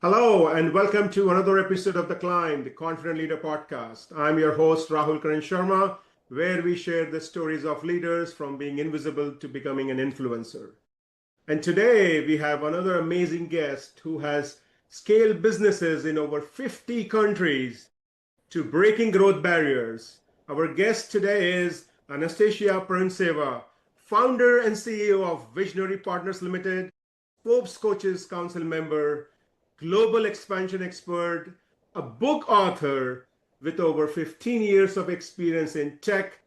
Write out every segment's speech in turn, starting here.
Hello, and welcome to another episode of The Climb, the Confident Leader podcast. I'm your host, Rahul Karan Sharma, where we share the stories of leaders from being invisible to becoming an influencer. And today we have another amazing guest who has scaled businesses in over 50 countries to breaking growth barriers. Our guest today is Anastasia Paruntseva, founder and CEO of Visionary Partners Limited, Forbes Coaches Council member, global expansion expert, a book author with over 15 years of experience in tech,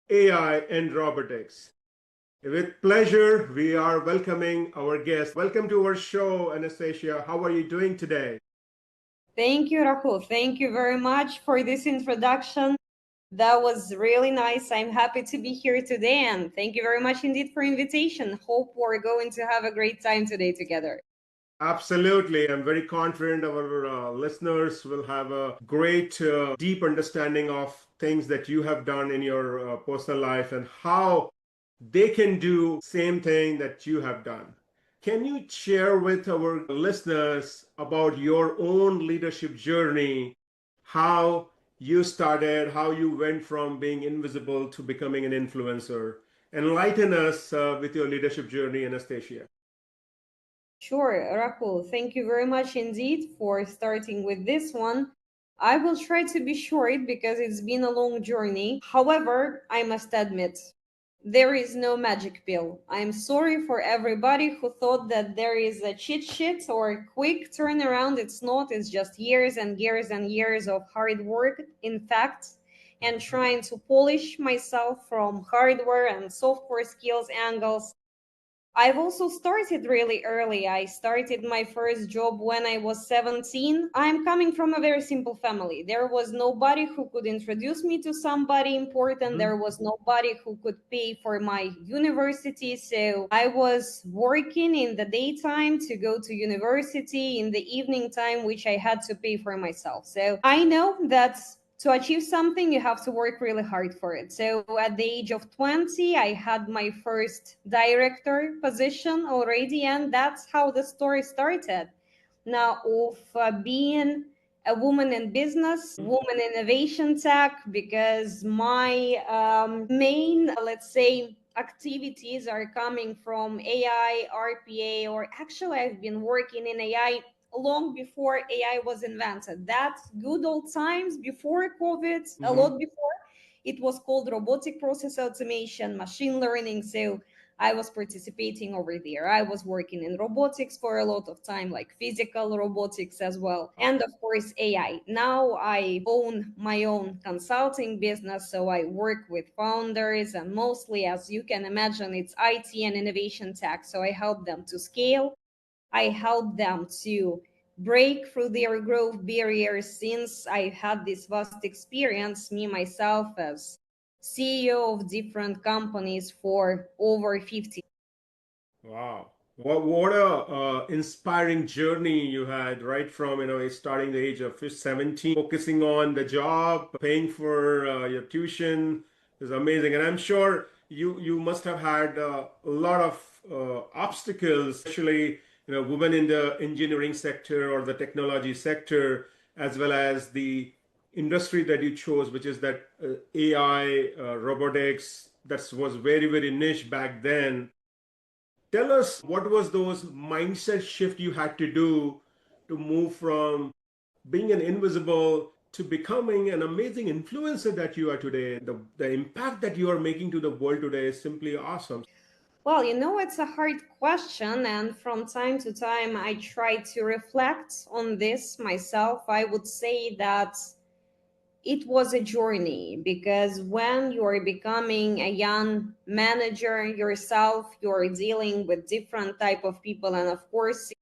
AI, and robotics. With pleasure, we are welcoming our guest. Welcome to our show, Anastasia. How are you doing today? Thank you, Rahul. Thank you very much for this introduction. That was really nice. I'm happy to be here today, and thank you very much indeed for invitation. Hope we're going to have a great time today together. Absolutely. I'm very confident our listeners will have a great, deep understanding of things that you have done in your personal life and how they can do same thing that you have done. Can you share with our listeners about your own leadership journey, how you started, how you went from being invisible to becoming an influencer? Enlighten us with your leadership journey, Anastasia. Sure, Rahul. Thank you very much indeed for starting with this one. I will try to be short because it's been a long journey. However, I must admit, there is no magic pill. I'm sorry for everybody who thought that there is a cheat sheet or a quick turnaround. It's not, it's just years and years and years of hard work, in fact, and trying to polish myself from hardware and software skills angles. I've also started really early. I started my first job when I was 17. I'm coming from a very simple family. There was nobody who could introduce me to somebody important. Mhm. There was nobody who could pay for my university. So I was working in the daytime to go to university, in the evening time, which I had to pay for myself. So I know that to achieve something, you have to work really hard for it. So at the age of 20, I had my first director position already, and that's how the story started. Now, of being a woman in business, woman in innovation tech, because my main, let's say, activities are coming from AI, RPA, or actually, I've been working in AI long before AI was invented. That's good old times before COVID, a Mhm. lot before. It was called robotic process automation, machine learning. So I was participating over there. I was working in robotics for a lot of time, like physical robotics as well. And of course, AI. Now I own my own consulting business. So I work with founders, and mostly, as you can imagine, it's IT and innovation tech. So I help them to scale. I help them to break through their growth barriers since I had this vast experience, me myself, as CEO of different companies for over 50. Wow. What a inspiring journey you had right from, starting the age of 17, focusing on the job, paying for your tuition is amazing. And I'm sure you must have had a lot of obstacles, especially, women in the engineering sector or the technology sector, as well as the industry that you chose, which is that AI, robotics, that was very, very niche back then. Tell us what was those mindset shift you had to do to move from being an invisible to becoming an amazing influencer that you are today. The impact that you are making to the world today is simply awesome. Well, it's a hard question, and from time to time, I try to reflect on this myself. I would say that it was a journey because when you are becoming a young manager yourself, you're dealing with different type of people, and of course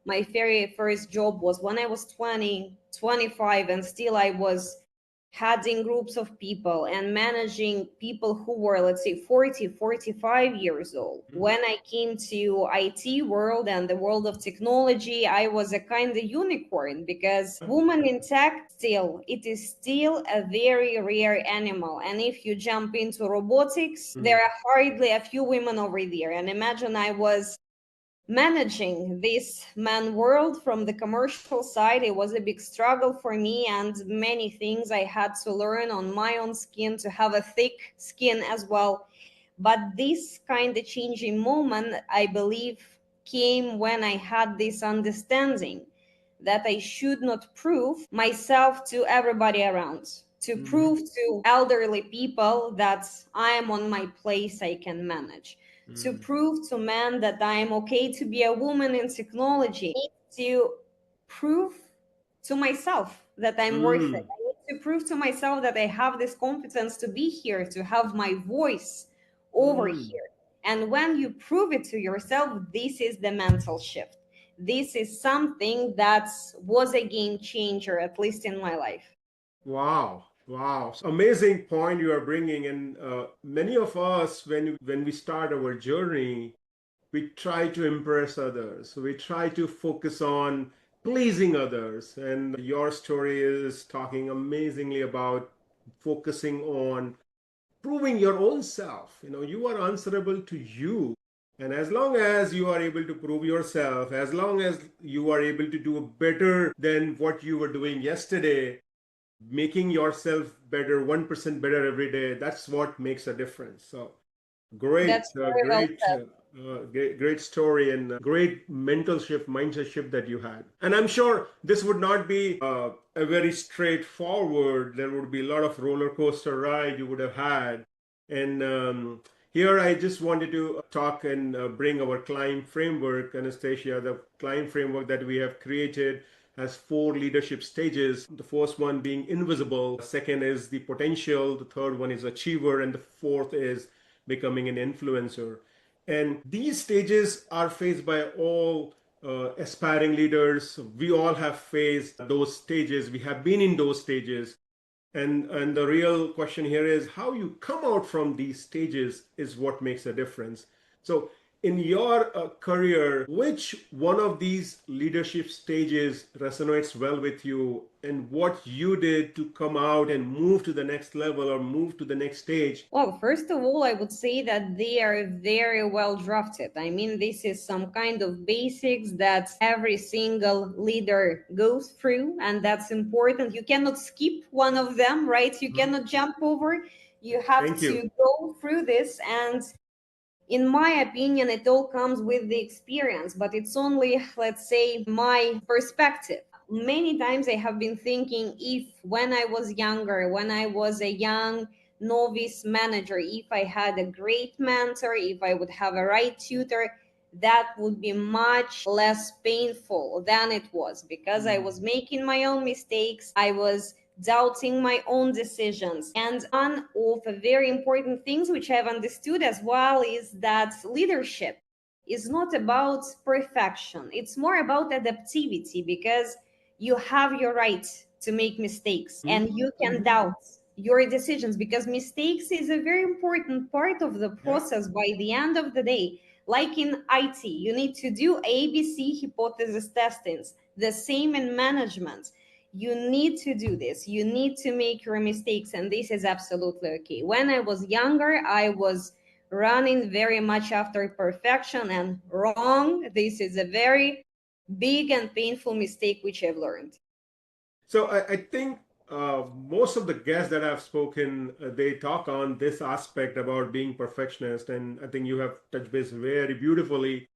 my very first job was when I was 20, 25, and still I was having groups of people and managing people who were, let's say, 40, 45 years old. When I came to IT world and the world of technology, I was a kind of unicorn because woman in tech, still, it is still a very rare animal. And if you jump into robotics, there Mhm. are hardly a few women over there. And imagine I was managing this man world from the commercial side, it was a big struggle for me, and many things I had to learn on my own skin to have a thick skin as well. But this kind of changing moment, I believe, came when I had this understanding that I should not prove myself to everybody around, to Mm-hmm. prove to elderly people that I am on my place, I can manage, to prove to men that I am okay to be a woman in technology, to prove to myself that I'm worth it. Mm-hmm. I need to prove to myself that I have this competence to be here, to have my voice over Mm-hmm. here. And when you prove it to yourself, this is the mental shift. This is something that was a game changer, at least in my life. Wow, wow. Amazing point you are bringing. And many of us, when we start our journey, we try to impress others. We try to focus on pleasing others. And your story is talking amazingly about focusing on proving your own self. You are answerable to you. And as long as you are able to prove yourself, as long as you are able to do better than what you were doing yesterday, making yourself better, 1% better every day, that's what makes a difference. So great, That's very well said. great story, and great mental shift, mindset shift that you had. And I'm sure this would not be a very straightforward. There would be a lot of roller coaster ride you would have had. And here I just wanted to talk and bring our climb framework, Anastasia. The climb framework that we have created has four leadership stages. The first one being invisible, the second is the potential, the third one is achiever, and the fourth is becoming an influencer. And these stages are faced by all aspiring leaders. We all have faced those stages. We have been in those stages. And the real question here is how you come out from these stages is what makes a difference. So in your career, which one of these leadership stages resonates well with you, and what you did to come out and move to the next level or move to the next stage? Well, first of all, I would say that they are very well drafted. I mean, this is some kind of basics that every single leader goes through, and that's important. You cannot skip one of them, right? You Mhm. cannot jump over. You have Thank you. to go through this. And in my opinion, it all comes with the experience, but it's only, let's say, my perspective. Many times I have been thinking, if when I was younger, when I was a young novice manager, if I had a great mentor, if I would have a right tutor, that would be much less painful than it was, because I was Mm. making my own mistakes. I was doubting my own decisions. And one of the very important things which I've understood as well is that leadership is not about perfection. It's more about adaptivity, because you have your right to make mistakes and Mhm. you can Mhm. doubt your decisions, because mistakes is a very important part of the Yeah. process by the end of the day. Like in IT, you need to do ABC hypothesis testings, the same in management. You need to do this, you need to make your mistakes, and this is absolutely okay. When I was younger, I was running very much after perfection, and wrong. This is a very big and painful mistake which I've learned. So I think most of the guests that I've spoken, they talk on this aspect about being perfectionist, and I think you have touched base very beautifully.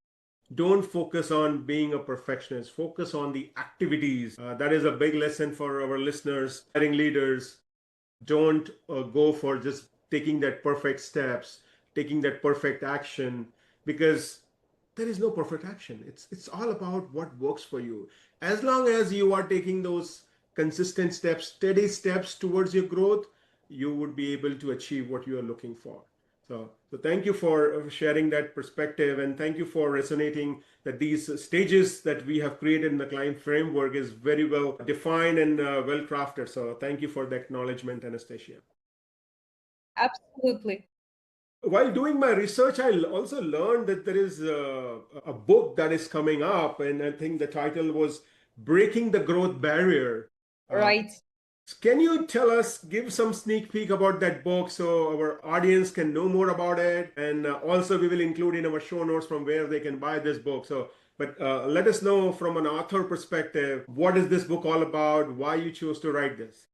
Don't focus on being a perfectionist. Focus on the activities. That is a big lesson for our listeners, aspiring leaders. Don't go for just taking that perfect steps, taking that perfect action, because there is no perfect action. It's all about what works for you. As long as you are taking those consistent steps, steady steps towards your growth, you would be able to achieve what you are looking for. So thank you for sharing that perspective, and thank you for resonating that these stages that we have created in the client framework is very well defined and well crafted. So thank you for the acknowledgement, Anastasia. Absolutely. While doing my research, I also learned that there is a book that is coming up, and I think the title was Breaking the Growth Barrier. Uh, Right. Can you tell us, give some sneak peek about that book so our audience can know more about it? And also, we will include in our show notes from where they can buy this book. So, but let us know from an author perspective, what is this book all about? Why you chose to write this?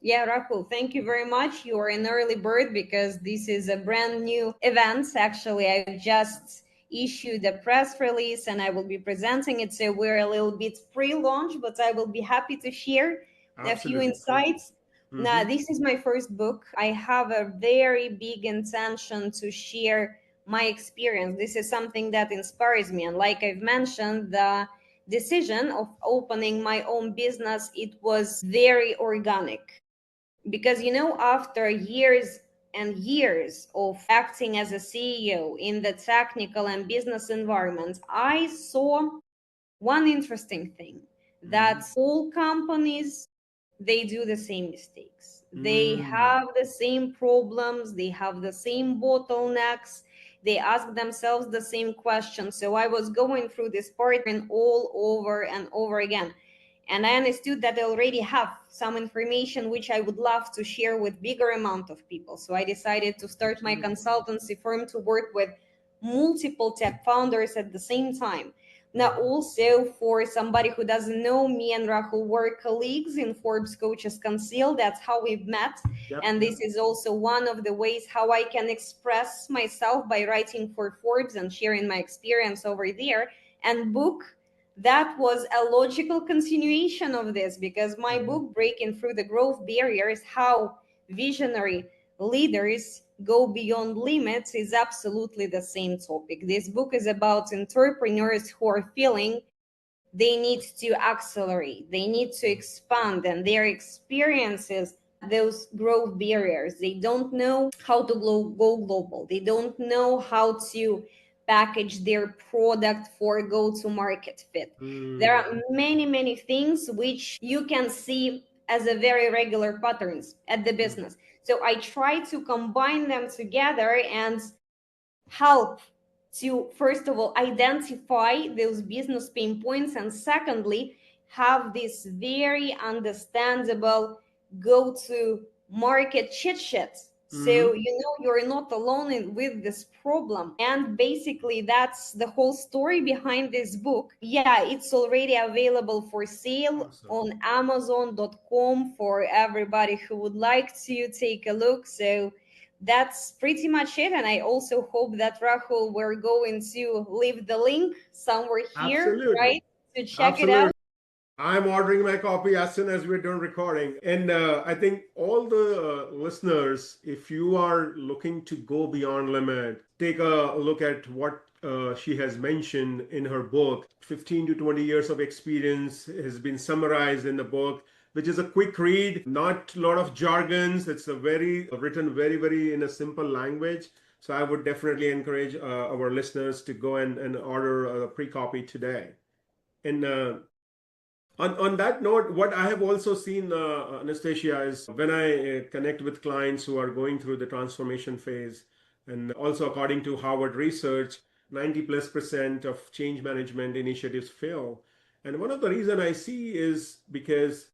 Yeah, Rahul, thank you very much. You are an early bird because this is a brand new event. Actually, I just issued a press release and I will be presenting it. So we're a little bit pre-launch, but I will be happy to share a few Absolutely. insights. Now, Mm-hmm. this is my first book. I have a very big intention to share my experience. This is something that inspires me. And like I've mentioned, the decision of opening my own business, it was very organic because after years and years of acting as a CEO in the technical and business environment, I saw one interesting thing, Mm-hmm. that all companies, they do the same mistakes, they Mm-hmm. have the same problems, they have the same bottlenecks, they ask themselves the same questions. So I was going through this part and all over and over again, and I understood that I already have some information which I would love to share with bigger amount of people. So I decided to start my Absolutely. consultancy firm to work with multiple tech founders at the same time. Now, Mm-hmm. also for somebody who doesn't know, me and Rahul were colleagues in Forbes Coaches Conceal. That's how we've met. Yep. And Yep. this is also one of the ways how I can express myself by writing for Forbes and sharing my experience over there. And book, that was a logical continuation of this because my Mm-hmm. book, Breaking Through the Growth Barriers, how visionary leaders go beyond limits, is absolutely the same topic. This book is about entrepreneurs who are feeling they need to accelerate, they need to expand, and their experiences those growth barriers. They don't know how to go global, they don't know how to package their product for go to market fit. There Mm-hmm. are many things which you can see as a very regular patterns at the business. So I try to combine them together and help to, first of all, identify those business pain points, and secondly, have this very understandable go to market chit chat, so Mm-hmm. you're not alone with this problem. And basically that's the whole story behind this book. Yeah, it's already available for sale Awesome. on amazon.com for everybody who would like to take a look. So that's pretty much it. And I also hope that Rahul, we're going to leave the link somewhere here, Absolutely. right? To check it out. Absolutely. I'm ordering my copy as soon as we're done recording. And I think all the listeners, if you are looking to go beyond limit, take a look at what she has mentioned in her book. 15 to 20 years of experience has been summarized in the book, which is a quick read, not a lot of jargons. It's a very written very in a simple language. So I would definitely encourage our listeners to go and order a pre-copy today. And on that note, what I have also seen, Anastasia, is when I connect with clients who are going through the transformation phase, and also according to Harvard research, 90 plus percent of change management initiatives fail. And one of the reason I see is because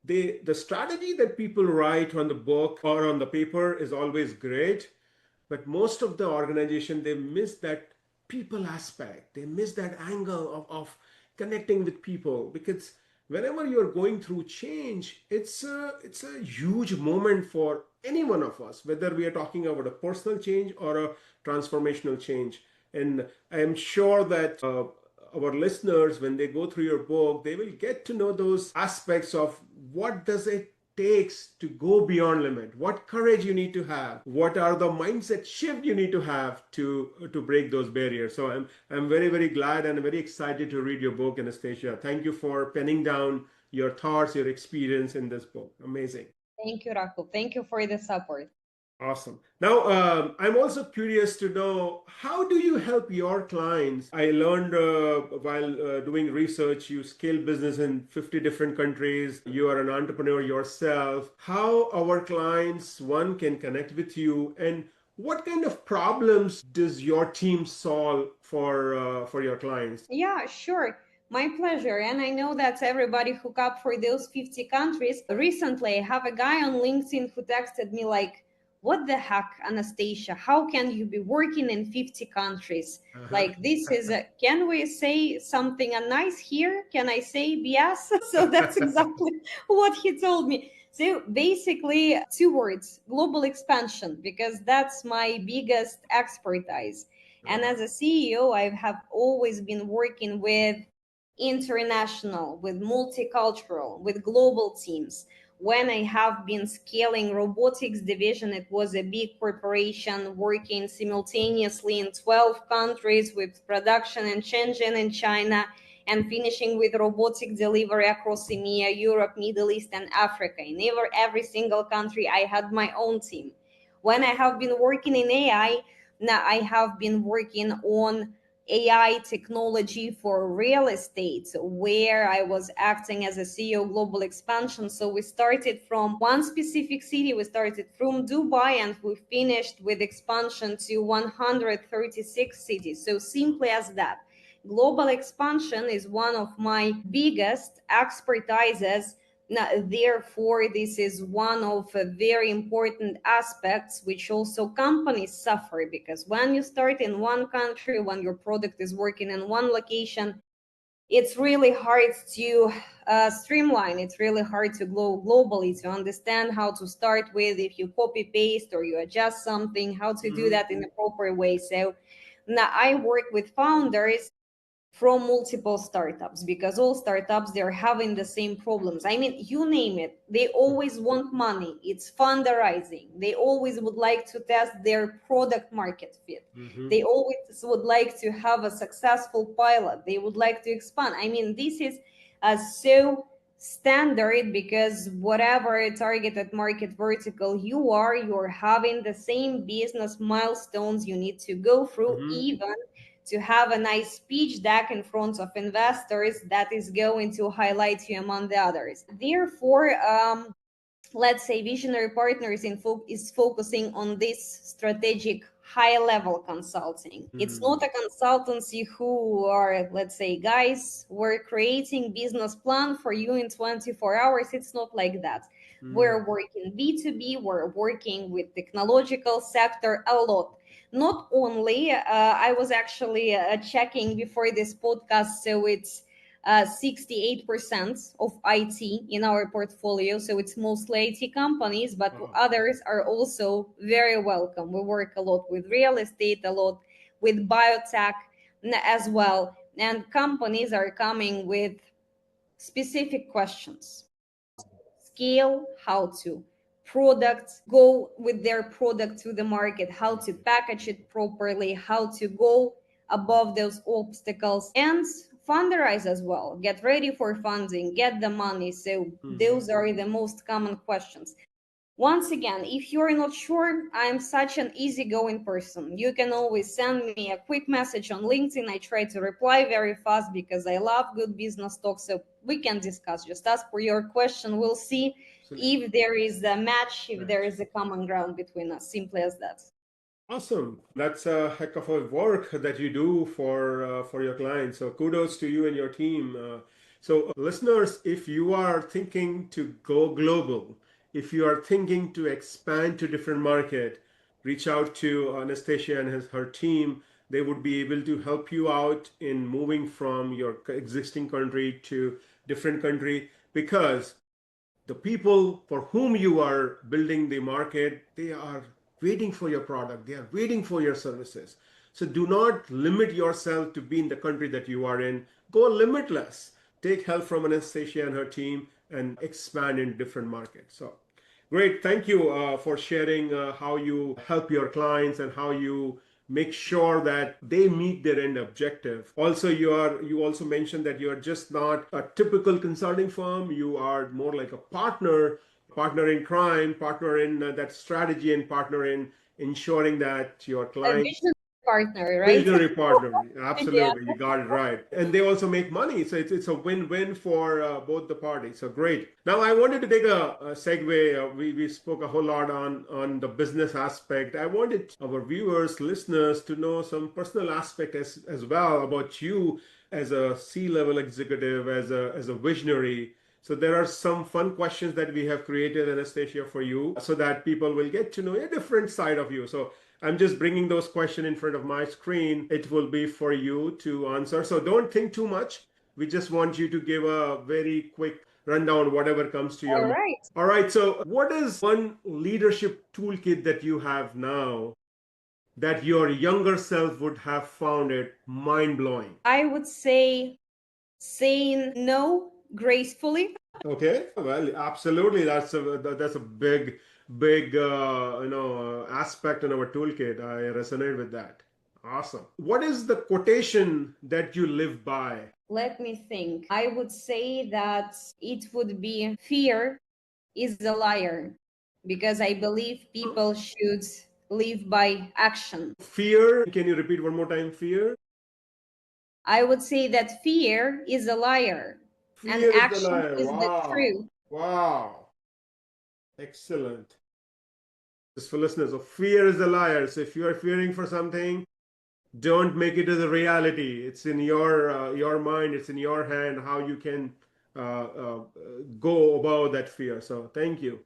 the strategy that people write on the book or on the paper is always great, but most of the organization, they miss that people aspect, they miss that angle of connecting with people. Because whenever you're going through change, it's a huge moment for any one of us, whether we are talking about a personal change or a transformational change. And I am sure that our listeners, when they go through your book, they will get to know those aspects of what does it takes to go beyond limit, what courage you need to have, what are the mindset shift you need to have to break those barriers. So I'm very glad and very excited to read your book, Anastasia. Thank you for penning down your thoughts, your experience in this book. Amazing. Thank you, Rahul. Thank you for the support. Awesome. Now, I'm also curious to know, how do you help your clients? I learned while doing research, you scale business in 50 different countries. You are an entrepreneur yourself. How our clients, one, can connect with you, and what kind of problems does your team solve for your clients? Yeah, sure. My pleasure. And I know that everybody hook up for those 50 countries. Recently, I have a guy on LinkedIn who texted me like, what the heck, Anastasia? How can you be working in 50 countries? Uh-huh. Like this is can we say something nice here? Can I say BS? So that's exactly what he told me. So basically, two words: global expansion, because that's my biggest expertise. And Uh-huh. as a CEO, I have always been working with international, with multicultural, with global teams. When I have been scaling robotics division, it was a big corporation working simultaneously in 12 countries with production in Shenzhen in China, and finishing with robotic delivery across EMEA, Europe, Middle East, and Africa. In every single country, I had my own team. When I have been working in AI, now I have been working on AI technology for real estate, where I was acting as a CEO global expansion. So we started from one specific city, we started from Dubai, and we finished with expansion to 136 cities. So simply as that. Global expansion is one of my biggest expertises. Now, therefore, this is one of very important aspects which also companies suffer, because when you start in one country, when your product is working in one location, it's really hard to streamline. It's really hard to go globally, to understand how to start with, if you copy paste or you adjust something, how to do Mhm. that in a proper way. So now I work with founders from multiple startups, because all startups, they're having the same problems. I mean, you name it, they always want money. It's fundraising. They always would like to test their product market fit. Mhm. They always would like to have a successful pilot. They would like to expand. I mean, this is so standard, because whatever targeted market vertical you're having the same business milestones you need to go through, Mhm. even to have a nice speech deck in front of investors that is going to highlight you among the others. Therefore, let's say visionary partners is focusing on this strategic high level consulting. It's not Mhm. a consultancy who are, let's say, guys, we're creating business plan for you in 24 hours. It's not like that. We're Mhm. working B2B, we're working with technological sector a lot. Not only, I was actually checking before this podcast, so it's 68% of IT in our portfolio. So it's mostly IT companies, but Wow. others are also very welcome. We work a lot with real estate, a lot with biotech as well. And companies are coming with specific questions: scale, how to product, go with their product to the market, how to package it properly, how to go above those obstacles, and fundraise as well, get ready for funding, get the money. So Mhm. those are the most common questions. Once again, if you're not sure, I'm such an easygoing person. You can always send me a quick message on LinkedIn. I try to reply very fast because I love good business talk. So we can discuss. Just ask for your question. We'll see Absolutely. if there is a match, if there Match. is a common ground between us. Simply as that. Awesome. That's a heck of a work that you do for your clients. So kudos to you and your team. So listeners, if you are thinking to go global, if you are thinking to expand to different market, reach out to Anastasia and her team. They would be able to help you out in moving from your existing country to different country, because the people for whom you are building the market, they are waiting for your product, they are waiting for your services. So do not limit yourself to be in the country that you are in. Go limitless. Take help from Anastasia and her team and expand in different markets. So great. Thank you for sharing how you help your clients and how you make sure that they meet their end objective. Also, you also mentioned that you are just not a typical consulting firm. You are more like a partner, partner in crime, partner in that strategy, and partner in ensuring that your A client. vision partner, right? Visionary partner, Yeah. absolutely, you got it right. And they also make money, so it's a win-win for both the parties. So great. Now I wanted to take a segue. We spoke a whole lot on the business aspect. I wanted our viewers, listeners, to know some personal aspect as well about you. as a C-level executive, as a visionary. So there are some fun questions that we have created, Anastasia, for you, so that people will get to know a different side of you. So I'm just bringing those questions in front of my screen. It will be for you to answer. So don't think too much. We just want you to give a very quick rundown, whatever comes to your All mind. right. All right. So what is one leadership toolkit that you have now that your younger self would have found it mind blowing? I would say saying no gracefully. Okay, well, absolutely. That's a big aspect in our toolkit. I resonate with that. Awesome. What is the quotation that you live by? Let me think. I would say that it would be fear is a liar because I believe people should live by action. Fear. Can you repeat one more time? Fear. I would say that fear is a liar and Fear is the action liar. is the Wow. truth. Wow. Excellent. Just for listeners, so fear is a liar. So if you are fearing for something, don't make it as a reality. It's in your mind. It's in your hand how you can go about that fear. So thank you.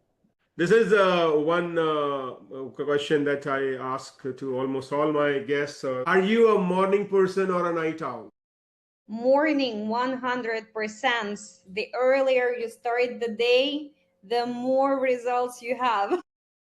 This is one question that I ask to almost all my guests. Are you a morning person or a night owl? Morning 100%. The earlier you start the day, the more results you have.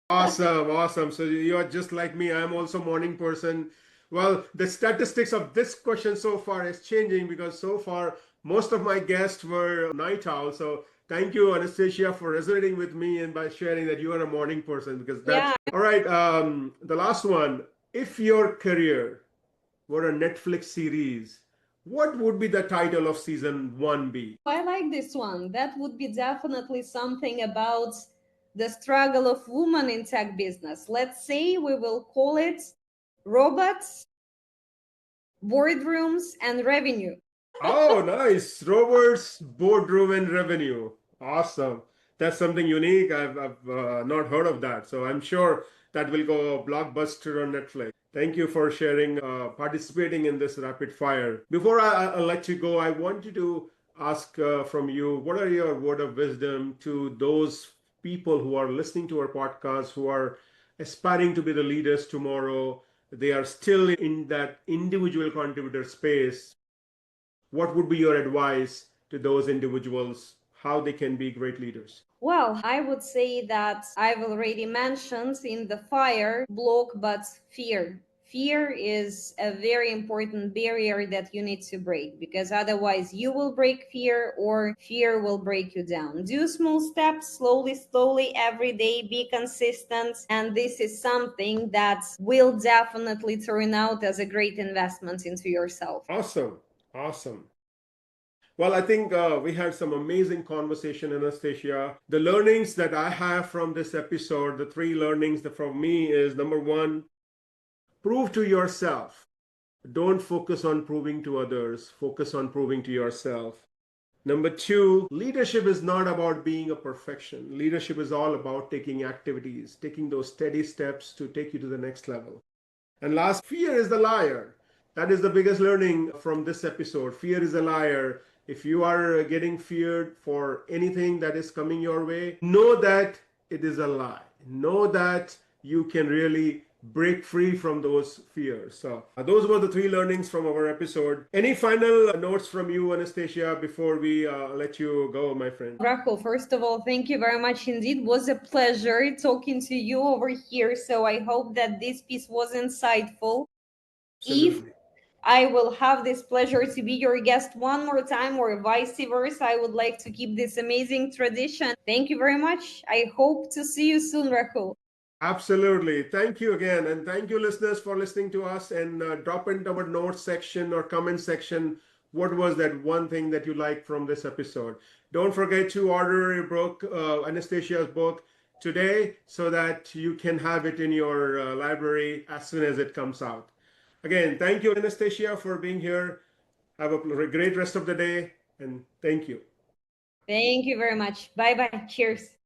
Awesome, awesome. So you're just like me. I'm also morning person. Well, the statistics of this question so far is changing because so far most of my guests were night owls. So thank you, Anastasia, for resonating with me and by sharing that you are a morning person because that's Yeah, all right. The last one. If your career were a Netflix series, what would be the title of season one be? I like this one. That would be definitely something about the struggle of women in tech business. Let's say we will call it robots, boardrooms, and revenue. Oh, nice. Robert's boardroom and revenue. Awesome. That's something unique. I've not heard of that. So I'm sure that will go blockbuster on Netflix. Thank you for sharing, participating in this rapid fire. Before I let you go, I wanted to ask from you, what are your word of wisdom to those people who are listening to our podcast, who are aspiring to be the leaders tomorrow? They are still in that individual contributor space. What would be your advice to those individuals, how they can be great leaders? Well, I would say that I've already mentioned in the fire block, but fear. Fear is a very important barrier that you need to break because otherwise you will break fear or fear will break you down. Do small steps, slowly, slowly, every day, be consistent. And this is something that will definitely turn out as a great investment into yourself. Awesome. Awesome. Well, I think we had some amazing conversation, Anastasia. The learnings that I have from this episode, the three learnings that from me is number one, prove to yourself. Don't focus on proving to others, focus on proving to yourself. Number two, leadership is not about being a perfection. Leadership is all about taking activities, taking those steady steps to take you to the next level. And last, fear is the liar. That is the biggest learning from this episode. Fear is a liar. If you are getting feared for anything that is coming your way, know that it is a lie. Know that you can really break free from those fears. So, those were the three learnings from our episode. Any final notes from you, Anastasia, before we let you go, my friend? Rahul, first of all, thank you very much indeed. It was a pleasure talking to you over here. So I hope that this piece was insightful. If Absolutely. I will have this pleasure to be your guest one more time or vice versa, I would like to keep this amazing tradition. Thank you very much. I hope to see you soon, Rahul. Absolutely. Thank you again. And thank you, listeners, for listening to us. And drop into our notes section or comment section. What was that one thing that you liked from this episode? Don't forget to order your book, Anastasia's book, today so that you can have it in your library as soon as it comes out. Again, thank you, Anastasia, for being here. Have a great rest of the day. And thank you. Thank you very much. Bye bye. Cheers.